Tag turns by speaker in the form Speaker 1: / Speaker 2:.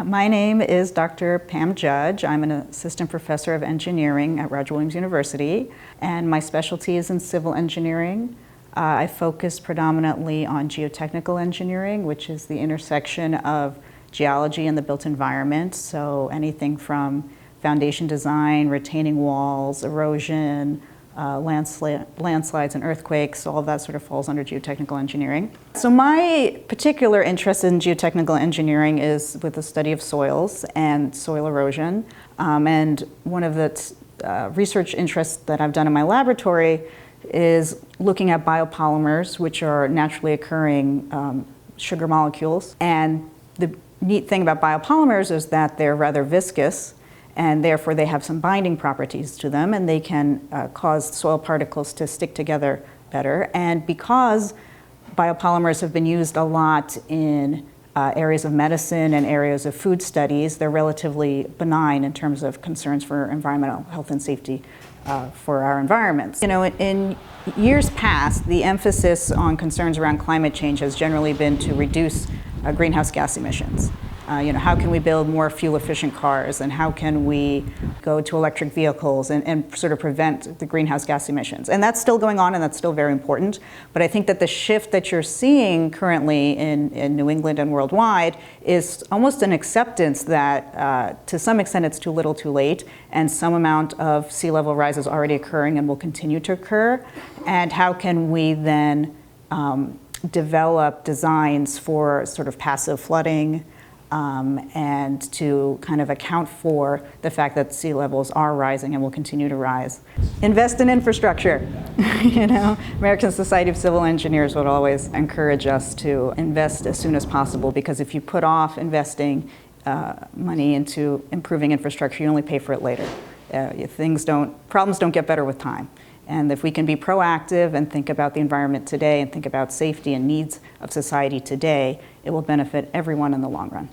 Speaker 1: My name is Dr. Pam Judge. I'm an assistant professor of engineering at RWU University, and my specialty is in civil engineering. I focus predominantly on geotechnical engineering, which is the intersection of geology and the built environment. So anything from foundation design, retaining walls, erosion, landslides and earthquakes, all of that sort of falls under geotechnical engineering. So my particular interest in geotechnical engineering is with the study of soils and soil erosion. And one of the research interests that I've done in my laboratory is looking at biopolymers, which are naturally occurring sugar molecules. And the neat thing about biopolymers is that they're rather viscous, and therefore they have some binding properties to them, and they can cause soil particles to stick together better. And because biopolymers have been used a lot in areas of medicine and areas of food studies, they're relatively benign in terms of concerns for environmental health and safety for our environments. You know, in years past, the emphasis on concerns around climate change has generally been to reduce greenhouse gas emissions. How can we build more fuel-efficient cars, and how can we go to electric vehicles and sort of prevent the greenhouse gas emissions? And that's still going on, and that's still very important. But I think that the shift that you're seeing currently in New England and worldwide is almost an acceptance that to some extent it's too little too late, and some amount of sea level rise is already occurring and will continue to occur. And how can we then develop designs for sort of passive flooding, and to kind of account for the fact that sea levels are rising and will continue to rise. Invest in infrastructure. American Society of Civil Engineers would always encourage us to invest as soon as possible, because if you put off investing money into improving infrastructure, you only pay for it later. Problems don't get better with time. And if we can be proactive and think about the environment today and think about safety and needs of society today, it will benefit everyone in the long run.